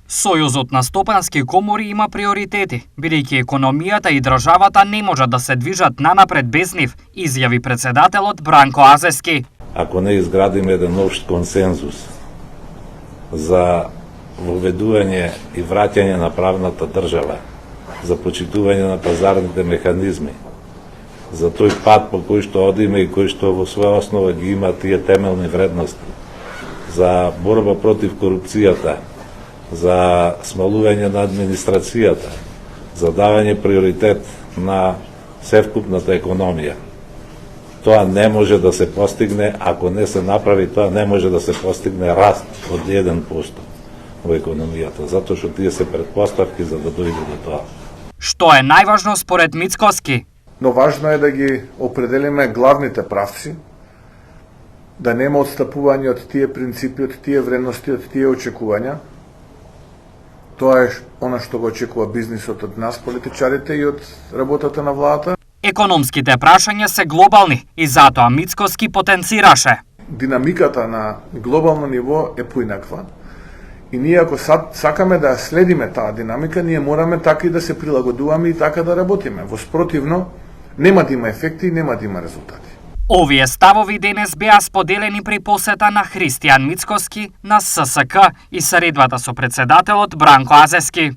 Сојузот на стопански комори има приоритети, бидејќи економијата и државата не можат да се движат нанапред без нив, изјави председателот Бранко Азески. Ако не изградиме еден општ консензус за воведување и враќање на правната држава, за почитување на пазарните механизми, за тој пат по кој што одиме и кој што во своја основа ги има тие темелни вредности, за борба против корупцијата, за смалување на администрацијата, за давање приоритет на севкупната економија. Тоа не може да се постигне, ако не се направи тоа, не може да се постигне раст од 1% во економијата, затоа што тие се претпоставки за да дојде до тоа. Што е најважно според Мицкоски? Но важно е да ги определиме главните правци, да нема отстапување од тие принципи, од тие вредности, од тие очекувања. Тоа е она што го очекува бизнисот од нас, политичарите, и од работата на владата. Економските прашања се глобални и затоа Мицкоски потенцираше. Динамиката на глобално ниво е поинаква. И ние ако сакаме да следиме таа динамика, ние мораме така и да се прилагодуваме и така да работиме. Во спротивно, нема да има ефекти и нема да има резултати. Овие ставови денес беа споделени при посета на Христијан Мицкоски на ССК и средбата со председателот Бранко Азески.